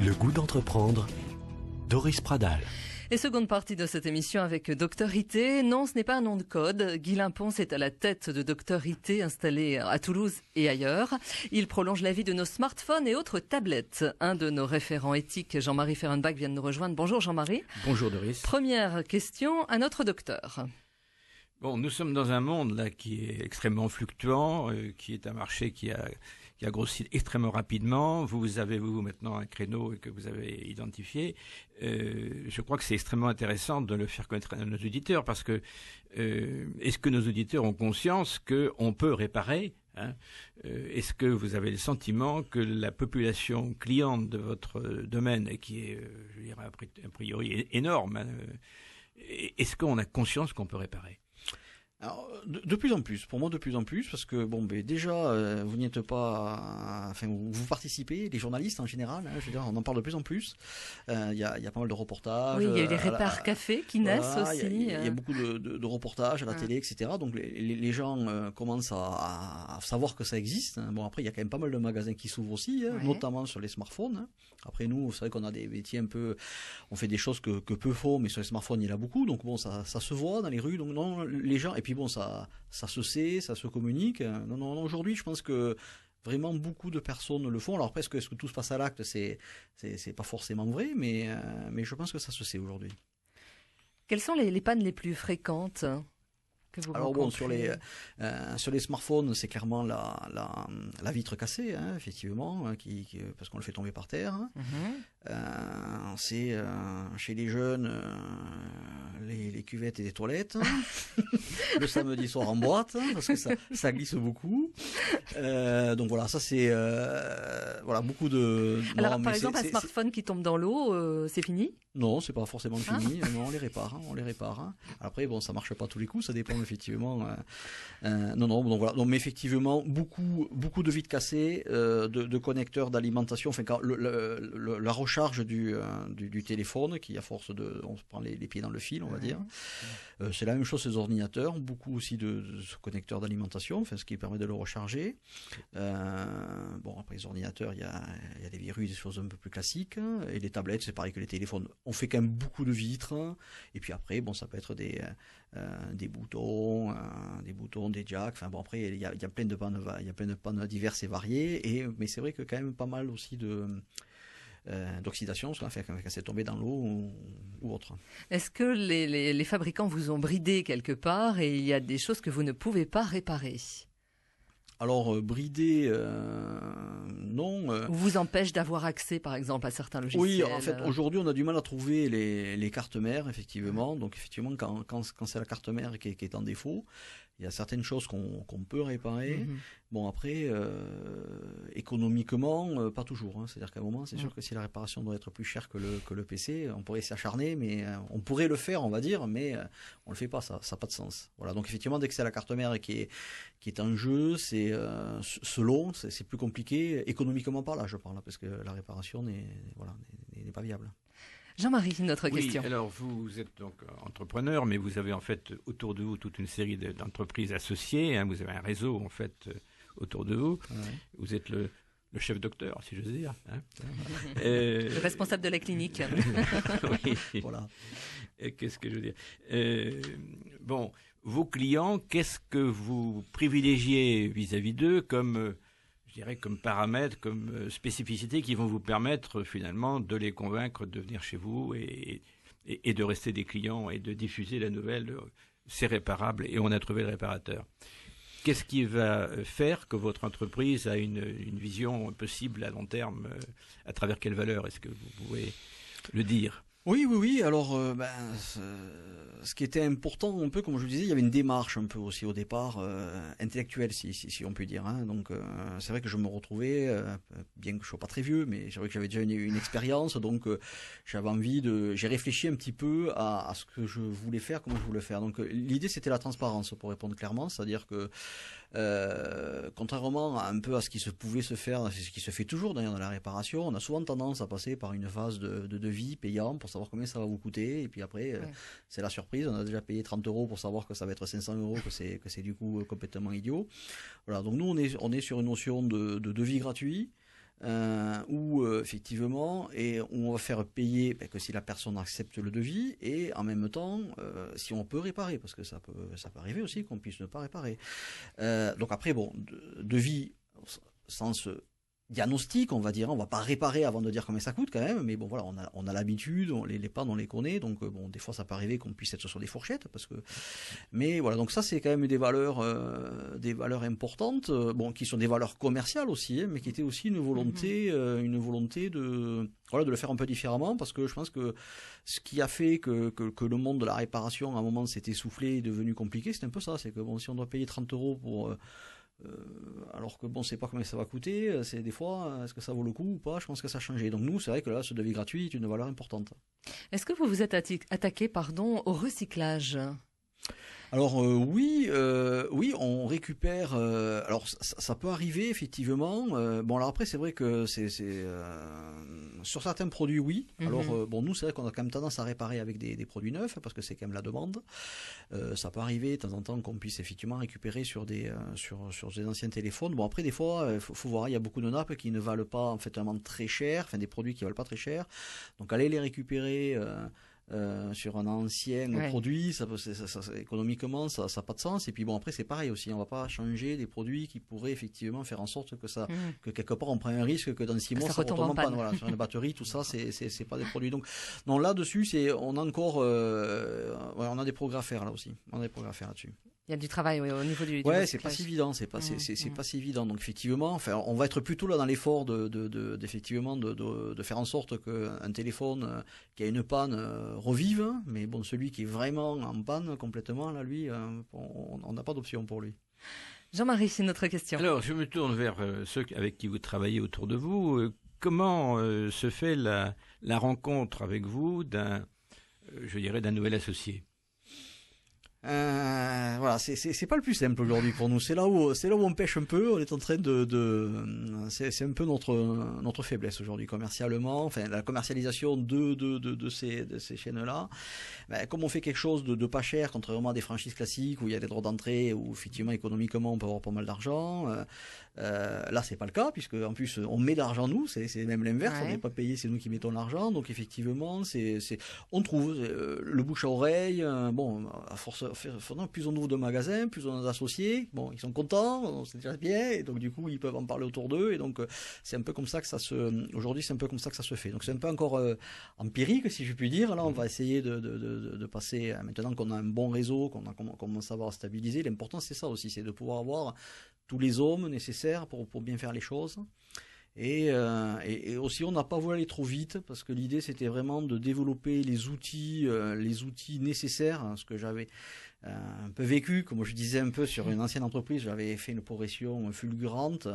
Le goût d'entreprendre, Doris Pradal. Et seconde partie de cette émission avec Docteur IT. Non, ce n'est pas un nom de code. Guy Limpons est à la tête de Docteur IT installé à Toulouse et ailleurs. Il prolonge la vie de nos smartphones et autres tablettes. Un de nos référents éthiques, Jean-Marie Ferrenbach, vient de nous rejoindre. Bonjour Jean-Marie. Bonjour Doris. Première question à notre docteur. Bon, nous sommes dans un monde là qui est extrêmement fluctuant, qui est un marché qui a grossi extrêmement rapidement. Vous avez maintenant un créneau que vous avez identifié. Je crois que c'est extrêmement intéressant de le faire connaître à nos auditeurs parce que est-ce que nos auditeurs ont conscience qu'on peut réparer, hein? Est-ce que vous avez le sentiment que la population cliente de votre domaine, qui est, je dirais, a priori énorme, hein, est-ce qu'on a conscience qu'on peut réparer? Alors, de plus en plus, pour moi de plus en plus, parce que bon, ben déjà, vous n'y êtes pas, enfin, vous participez, les journalistes en général, hein, je veux dire, on en parle de plus en plus. Il y a pas mal de reportages. Oui, il y a eu les Répare Café qui naissent aussi. Il y a beaucoup de reportages à la télé, etc. Donc les gens commencent à savoir que ça existe. Bon, après, il y a quand même pas mal de magasins qui s'ouvrent aussi, notamment sur les smartphones. Hein. Après, nous, c'est vrai qu'on a des métiers un peu, on fait des choses que peu font, mais sur les smartphones, il y en a beaucoup. Donc bon, ça se voit dans les rues. Donc non, les gens, et puis bon, ça se sait, ça se communique. Non, aujourd'hui, je pense que vraiment beaucoup de personnes le font. Alors presque, est-ce que tout se passe à l'acte, c'est pas forcément vrai, mais je pense que ça se sait aujourd'hui. Quelles sont les pannes les plus fréquentes que vous rencontrez? Bon, sur les smartphones, c'est clairement la vitre cassée, hein, effectivement, parce qu'on le fait tomber par terre. Hein. C'est chez les jeunes les cuvettes et les toilettes, hein. Le samedi soir en boîte, hein, parce que ça glisse beaucoup. Donc voilà, ça c'est voilà beaucoup de. Alors par exemple, un smartphone qui tombe dans l'eau, c'est fini? Non, c'est pas forcément fini. Non, on les répare. Hein. Après, bon, ça marche pas tous les coups, ça dépend effectivement. Non, donc voilà. Donc, mais effectivement, beaucoup de vitres cassées, de connecteurs d'alimentation. Enfin, quand la recharge du téléphone, qui à force on se prend les pieds dans le fil, on va dire. C'est la même chose sur les ordinateurs. Beaucoup aussi de ce connecteur d'alimentation, enfin, ce qui permet de le recharger. Bon, après les ordinateurs, il y a des virus, des choses un peu plus classiques. Et les tablettes, c'est pareil que les téléphones. On fait quand même beaucoup de vitres, et puis après, bon, ça peut être des boutons, des jacks. Enfin bon, après, il y a plein de pannes diverses et variées. Mais c'est vrai que quand même pas mal aussi d'oxydation, quand c'est tombé dans l'eau ou autre. Est-ce que les fabricants vous ont bridé quelque part et il y a des choses que vous ne pouvez pas réparer? Alors, bridé, non. Ou vous empêche d'avoir accès, par exemple, à certains logiciels? Oui, en fait, aujourd'hui, on a du mal à trouver les cartes mères, effectivement. Donc, effectivement, quand c'est la carte mère qui est en défaut, il y a certaines choses qu'on peut réparer. Bon, après, économiquement, pas toujours. Hein. C'est-à-dire qu'à un moment, c'est sûr que si la réparation doit être plus chère que le PC, on pourrait s'acharner, mais on pourrait le faire, on va dire, mais on le fait pas, ça n'a pas de sens. Voilà. Donc, effectivement, dès que c'est la carte mère qui est en jeu, c'est selon, c'est plus compliqué, économiquement par là, je parle, parce que la réparation n'est pas viable. Jean-Marie, notre question. Oui, alors vous êtes donc entrepreneur, mais vous avez en fait autour de vous toute une série d'entreprises associées. Hein, vous avez un réseau en fait autour de vous. Ouais. Vous êtes le chef docteur, si j'ose dire. Hein. Le responsable de la clinique. Oui. Voilà. Qu'est-ce que je veux dire? Bon, vos clients, qu'est-ce que vous privilégiez vis-à-vis d'eux comme je dirais comme paramètres, comme spécificités qui vont vous permettre finalement de les convaincre de venir chez vous et de rester des clients et de diffuser la nouvelle, c'est réparable et on a trouvé le réparateur. Qu'est-ce qui va faire que votre entreprise a une vision possible à long terme, à travers quelles valeurs? Est-ce que vous pouvez le dire? Oui. Alors, ce qui était important, un peu comme je vous disais, il y avait une démarche un peu aussi au départ intellectuelle, si on peut dire. Hein. Donc, c'est vrai que je me retrouvais, bien que je sois pas très vieux, mais c'est vrai que j'avais déjà une expérience, donc j'avais envie j'ai réfléchi un petit peu à ce que je voulais faire, comment je voulais faire. Donc, l'idée c'était la transparence, pour répondre clairement, c'est-à-dire que contrairement un peu à ce qui pouvait se faire, c'est ce qui se fait toujours d'ailleurs dans la réparation, on a souvent tendance à passer par une phase de devis payant pour savoir combien ça va vous coûter, et puis après c'est la surprise, on a déjà payé 30 € pour savoir que ça va être 500 €, que c'est du coup complètement idiot. Voilà, donc nous on est sur une notion de devis gratuit. où effectivement, et on va faire payer que si la personne accepte le devis, et en même temps, si on peut réparer, parce que ça peut arriver aussi qu'on puisse ne pas réparer. Donc après, bon, devis sans ce diagnostic, on va dire, on va pas réparer avant de dire combien ça coûte quand même, mais bon voilà, on a l'habitude, les pannes on les connaît, donc bon, des fois ça peut arriver qu'on puisse être sur des fourchettes, mais voilà, donc ça c'est quand même des valeurs importantes, bon, qui sont des valeurs commerciales aussi, mais qui étaient aussi une volonté de le faire un peu différemment, parce que je pense que ce qui a fait que le monde de la réparation à un moment s'est essoufflé et devenu compliqué, c'est un peu ça, c'est que bon, si on doit payer 30 € pour alors que bon, on sait pas combien ça va coûter, c'est des fois, est-ce que ça vaut le coup ou pas, je pense que ça a changé. Donc nous, c'est vrai que là, ce devis gratuit est une valeur importante. Est-ce que vous vous êtes attaqué au recyclage ? Alors oui, on récupère. Alors ça peut arriver effectivement. Bon alors après c'est vrai que c'est sur certains produits oui. Alors bon nous c'est vrai qu'on a quand même tendance à réparer avec des produits neufs parce que c'est quand même la demande. Ça peut arriver de temps en temps qu'on puisse effectivement récupérer sur des anciens téléphones. Bon après des fois faut voir, il y a beaucoup de nappes qui ne valent pas en fait vraiment très cher, enfin des produits qui valent pas très cher. Donc aller les récupérer. Sur un ancien produit, économiquement, ça n'a pas de sens. Et puis bon, après, c'est pareil aussi. On va pas changer des produits qui pourraient effectivement faire en sorte que quelque part, on prend un risque que dans 6 mois, ça retombe en panne. Voilà, sur une batterie, tout ça, c'est pas des produits. Donc, non, là-dessus, on a encore, on a des progrès à faire là aussi. On a des progrès à faire là-dessus. Il y a du travail au niveau du c'est pas si évident, c'est pas si évident. Donc effectivement, enfin, on va être plutôt là dans l'effort d'effectivement de faire en sorte qu'un téléphone qui a une panne revive, mais bon, celui qui est vraiment en panne complètement, là, lui, on n'a pas d'option pour lui. Jean-Marie, c'est notre question. Alors, je me tourne vers ceux avec qui vous travaillez autour de vous. Comment se fait la rencontre avec vous d'un nouvel associé? Voilà, c'est pas le plus simple aujourd'hui pour nous. C'est là où on pêche un peu. On est en train c'est un peu notre faiblesse aujourd'hui commercialement. Enfin, la commercialisation de ces chaînes-là. Ben, comme on fait quelque chose de pas cher, contrairement à des franchises classiques où il y a des droits d'entrée, où effectivement économiquement on peut avoir pas mal d'argent. Là, c'est pas le cas puisque en plus on met de l'argent nous. C'est même l'inverse. On n'est pas payé, c'est nous qui mettons l'argent. Donc effectivement, on trouve le bouche à oreille. Bon, à force plus on ouvre de magasins, plus on a d'associés. Bon, ils sont contents, c'est déjà bien, et donc du coup ils peuvent en parler autour d'eux, et donc c'est un peu comme ça que aujourd'hui c'est un peu comme ça que ça se fait. Donc c'est un peu encore empirique si je puis dire. Là on va essayer de passer, maintenant qu'on a un bon réseau, qu'on commence à avoir stabilisé. L'important c'est ça aussi, c'est de pouvoir avoir tous les hommes nécessaires pour bien faire les choses. Et aussi, on n'a pas voulu aller trop vite parce que l'idée c'était vraiment de développer les outils nécessaires. Ce que j'avais un peu vécu, comme je disais un peu sur une ancienne entreprise, j'avais fait une progression fulgurante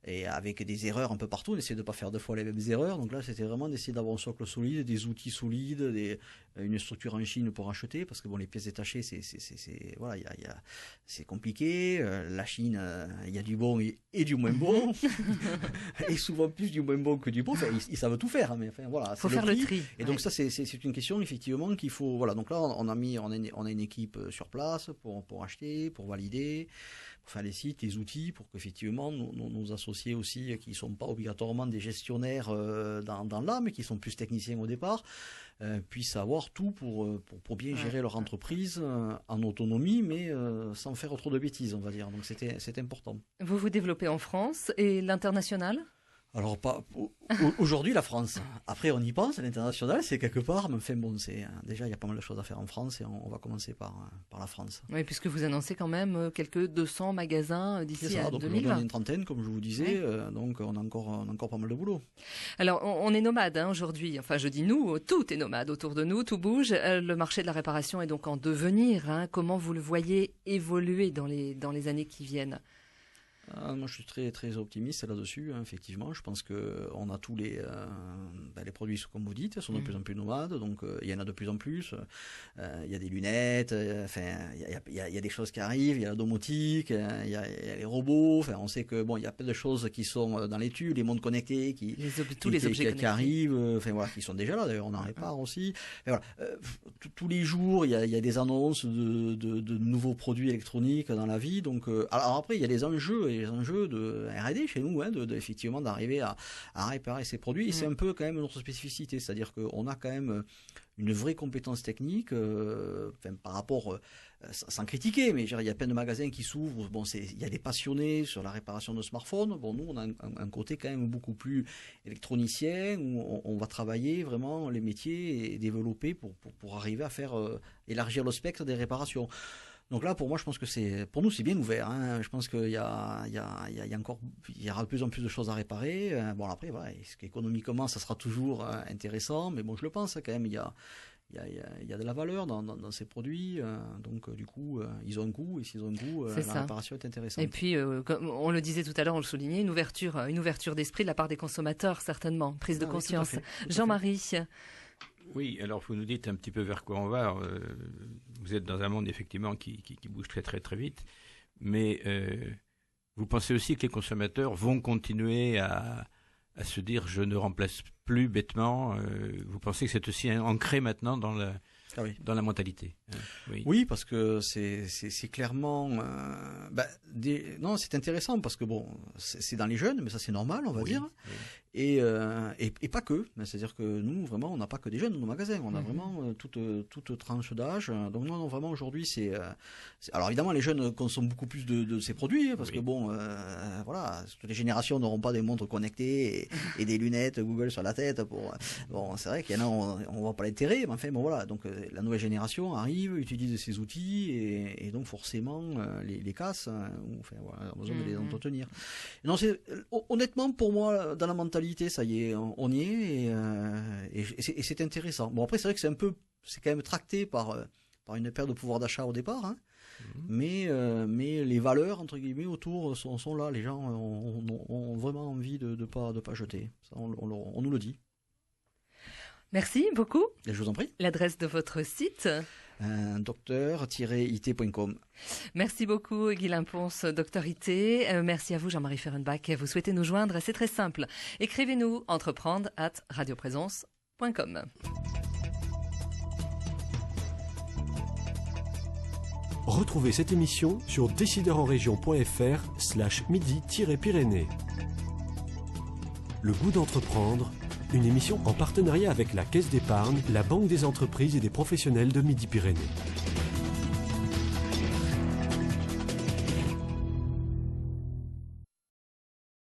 et avec des erreurs un peu partout. On essayait de pas faire 2 fois les mêmes erreurs. Donc là, c'était vraiment d'essayer d'avoir un socle solide, des outils solides, une structure en Chine pour acheter, parce que bon, les pièces détachées, voilà, c'est compliqué. La Chine, il y a du bon et du moins bon, et souvent plus du moins bon que du bon. Enfin, ils savent tout faire, hein, mais enfin voilà. Faut faire le tri. Et donc ça, c'est une question effectivement qu'il faut. Voilà. Donc là, on a une équipe sur place pour acheter, pour valider, pour faire les sites, les outils, pour qu'effectivement nos associés aussi, qui ne sont pas obligatoirement des gestionnaires dans l'âme, mais qui sont plus techniciens au départ, puissent avoir tout pour bien gérer leur entreprise en autonomie, mais sans faire trop de bêtises, on va dire. Donc c'est important. Vous vous développez en France et l'international ? Alors pas aujourd'hui la France. Après on y pense, l'international c'est quelque part, mais enfin bon, déjà il y a pas mal de choses à faire en France et on va commencer par la France. Oui, puisque vous annoncez quand même quelques 200 magasins d'ici à 2020. Donc on a une trentaine comme je vous disais, donc on a encore pas mal de boulot. Alors on est nomade aujourd'hui, enfin je dis nous, tout est nomade autour de nous, tout bouge. Le marché de la réparation est donc en devenir. Comment vous le voyez évoluer dans les années qui viennent ? Moi, je suis très très optimiste là-dessus. Effectivement, je pense que on a tous les produits, comme vous dites, sont de plus en plus nomades. Donc, il y en a de plus en plus. Il y a des lunettes. Il y a des choses qui arrivent. Il y a la domotique. Il y a les robots. Enfin, on sait que bon, il y a plein de choses qui sont dans l'étude, les mondes connectés, tous les objets qui arrivent. Enfin voilà, qui sont déjà là. D'ailleurs, on en répare aussi. Et voilà. Tous les jours, il y a des annonces de nouveaux produits électroniques dans la vie. Donc, alors après, il y a des enjeux. Et les enjeux de R&D chez nous, effectivement d'arriver à réparer ces produits. Et c'est un peu quand même notre spécificité, c'est-à-dire qu'on a quand même une vraie compétence technique, par rapport, sans critiquer, mais il y a plein de magasins qui s'ouvrent. Bon, il y a des passionnés sur la réparation de smartphones. Bon, nous, on a un côté quand même beaucoup plus électronicien, où on va travailler vraiment les métiers et développer pour arriver à faire élargir le spectre des réparations. Donc là, pour moi, je pense que pour nous, c'est bien ouvert. Je pense qu'il y aura de plus en plus de choses à réparer. Bon, après, voilà, est-ce qu'économiquement, ça sera toujours intéressant, mais bon, je le pense quand même. Il y a de la valeur dans ces produits, donc du coup, ils ont un coût, et s'ils ont un coût, la réparation est intéressante. Et puis, comme on le disait tout à l'heure, on le soulignait, une ouverture d'esprit de la part des consommateurs, certainement, prise de conscience. Oui, Jean-Marie. Oui, alors vous nous dites un petit peu vers quoi on va. Vous êtes dans un monde effectivement qui bouge très très très vite, mais vous pensez aussi que les consommateurs vont continuer à se dire je ne remplace plus bêtement. Vous pensez que c'est aussi ancré maintenant dans la mentalité? Oui, parce que c'est clairement... non, c'est intéressant parce que bon, c'est dans les jeunes, mais ça c'est normal, on va dire. Oui. Et pas que. C'est-à-dire que nous, vraiment, on n'a pas que des jeunes dans nos magasins. On a vraiment toute tranche d'âge. Donc non, vraiment, aujourd'hui, alors évidemment, les jeunes consomment beaucoup plus de ces produits, parce que bon, voilà, toutes les générations n'auront pas des montres connectées et des lunettes Google sur la tête. Bon, c'est vrai qu'il y en a, on voit pas l'intérêt, mais enfin, bon voilà. Donc la nouvelle génération arrive, utilise ces outils, et donc forcément, les casse, enfin, voilà, on a besoin de les entretenir. Non, honnêtement, pour moi, dans la mentalité, ça y est, on y est, et c'est intéressant. Bon, après, c'est vrai que c'est quand même tracté par une perte de pouvoir d'achat au départ, mais les valeurs, entre guillemets, autour sont là. Les gens ont vraiment envie de pas jeter. Ça, on nous le dit. Merci beaucoup. Et je vous en prie. L'adresse de votre site docteur-it.com. Merci beaucoup Guy Limponce, Docteur IT. Merci à vous Jean-Marie Fehrenbach. Vous souhaitez nous joindre, c'est très simple. Écrivez-nous entreprendre@radioprésence.com. Retrouvez cette émission sur décideurenrégion.fr/midi-pyrénées. Le goût d'entreprendre, une émission en partenariat avec la Caisse d'épargne, la Banque des entreprises et des professionnels de Midi-Pyrénées.